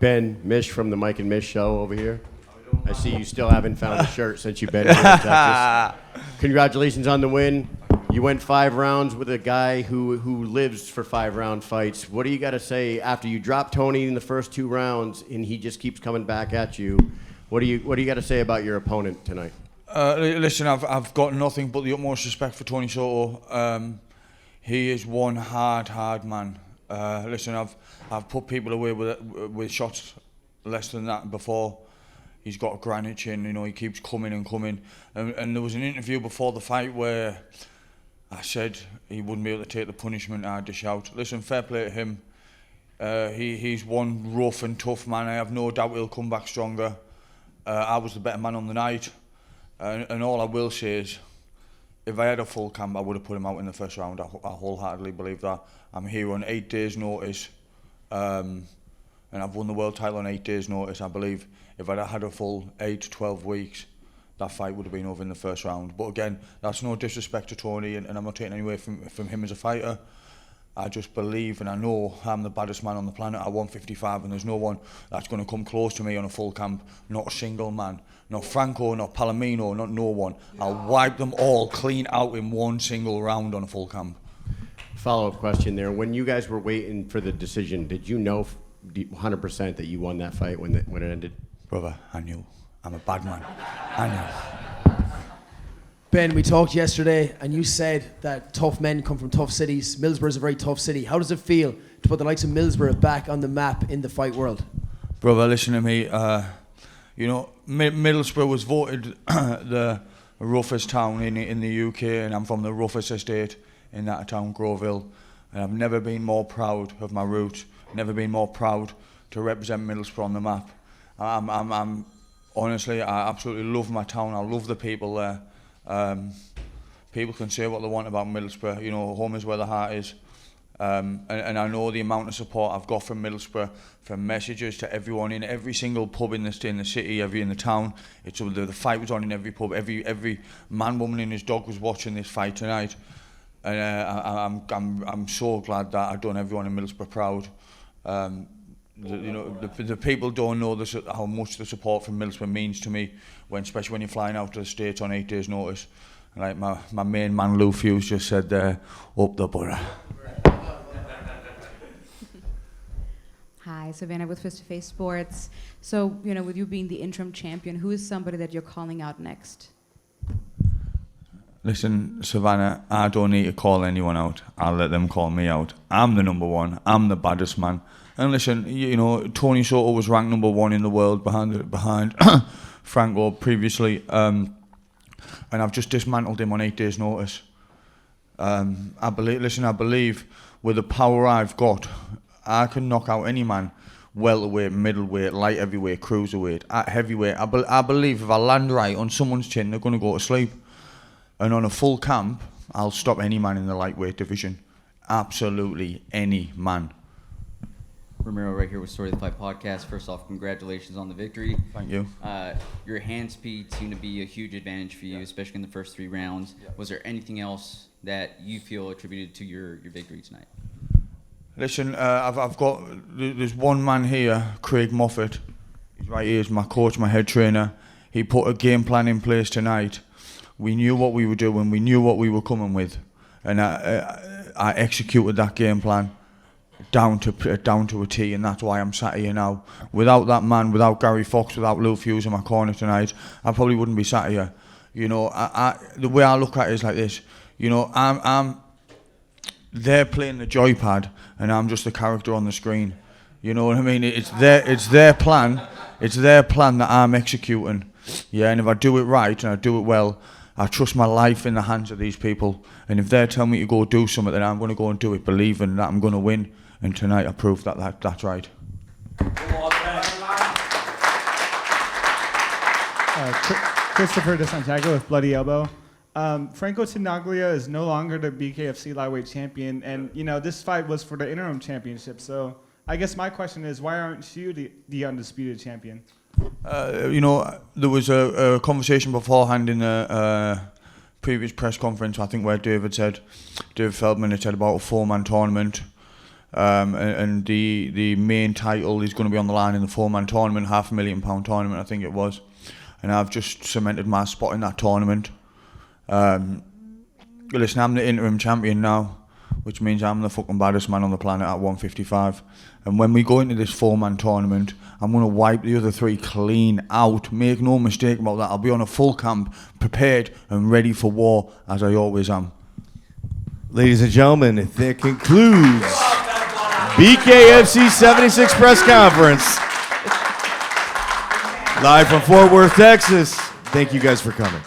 Ben, Mish from the Mike and Mish show over here. I see you still haven't found a shirt since you've been here in Texas. Congratulations on the win. You went 5 rounds with a guy who lives for 5-round fights. What do you got to say after you dropped Tony in the first 2 rounds and he just keeps coming back at you? What do you got to say about your opponent tonight? Listen, I've got nothing but the utmost respect for Tony Soto. He is one hard man. Listen, I've put people away with shots less than that before. He's got a granite chin, you know, he keeps coming and coming. And there was an interview before the fight where I said he wouldn't be able to take the punishment I had to shout. Listen, fair play to him. He's one rough and tough man. I have no doubt he'll come back stronger. I was the better man on the night. And all I will say is, if I had a full camp, I would have put him out in the first round. I wholeheartedly believe that. I'm here on 8 days' notice. And I've won the world title on 8 days' notice, I believe. If I'd had a full 8 to 12 weeks, that fight would have been over in the first round. But again, that's no disrespect to Tony, and I'm not taking any away from him as a fighter. I just believe and I know I'm the baddest man on the planet at 155, and there's no one that's going to come close to me on a full camp. Not a single man. Not Franco, not Palomino, not no one. I'll wipe them all clean out in one single round on a full camp. Follow-up question there. When you guys were waiting for the decision, did you know 100% that you won that fight when it ended? Brother, I knew. I'm a bad man. I knew. Ben, we talked yesterday and you said that tough men come from tough cities. Middlesbrough is a very tough city. How does it feel to put the likes of Middlesbrough back on the map in the fight world? Brother, listen to me. You know, Middlesbrough was voted the roughest town in the UK, and I'm from the roughest estate in that town, Groveville. And I've never been more proud of my roots. Never been more proud to represent Middlesbrough on the map. I'm honestly, I absolutely love my town. I love the people there. People can say what they want about Middlesbrough. You know, home is where the heart is. And I know the amount of support I've got from Middlesbrough, from messages to everyone in every single pub in the city, in the town. It's the fight was on in every pub. Every man, woman, and his dog was watching this fight tonight. And I'm so glad that I've done everyone in Middlesbrough proud. The people don't know how much the support from Middlesbrough means to me, especially when you're flying out to the States on 8 days' notice. Like my main man Lou Hughes just said there, up the borough. Hi, Savannah with Face to Face Sports. So, you know, with you being the interim champion, who is somebody that you're calling out next? Listen, Savannah, I don't need to call anyone out. I'll let them call me out. I'm the number one. I'm the baddest man. And listen, you know, Tony Soto was ranked number 1 in the world behind Franco previously, and I've just dismantled him on 8 days' notice. I believe with the power I've got, I can knock out any man, welterweight, middleweight, light heavyweight, cruiserweight, at heavyweight. I believe if I land right on someone's chin, they're going to go to sleep. And on a full camp, I'll stop any man in the lightweight division. Absolutely any man. Ramiro right here with Story of the Fight podcast. First off, congratulations on the victory. Thank you. Your hand speed seemed to be a huge advantage for you, especially in the first 3 rounds. Was there anything else that you feel attributed to your victory tonight? Listen, there's one man here, Craig Moffat. He's right here, he's my coach, my head trainer. He put a game plan in place tonight. We knew what we were doing, we knew what we were coming with. And I executed that game plan down to a T, and that's why I'm sat here now. Without that man, without Gary Fox, without Lou Hughes in my corner tonight, I probably wouldn't be sat here. You know, the way I look at it is like this. You know, they're playing the joypad, and I'm just the character on the screen. You know what I mean? It's their plan. It's their plan that I'm executing. Yeah, and if I do it right and I do it well, I trust my life in the hands of these people. And if they're telling me to go do something, then I'm going to go and do it, believing that I'm going to win. And tonight I proved that's right. Christopher De Santiago with Bloody Elbow. Franco Tinaglia is no longer the BKFC lightweight champion, and you know this fight was for the interim championship. So I guess my question is, why aren't you the undisputed champion? You know, there was a conversation beforehand in the previous press conference, I think, where David Feldman had said about a 4-man tournament. and the main title is going to be on the line in the 4-man tournament, £500,000 tournament, I think it was. And I've just cemented my spot in that tournament. Listen, I'm the interim champion now, which means I'm the fucking baddest man on the planet at 155. And when we go into this 4-man tournament, I'm going to wipe the other 3 clean out. Make no mistake about that. I'll be on a full camp, prepared and ready for war, as I always am. Ladies and gentlemen, that concludes BKFC 76 press conference. Live from Fort Worth, Texas. Thank you guys for coming.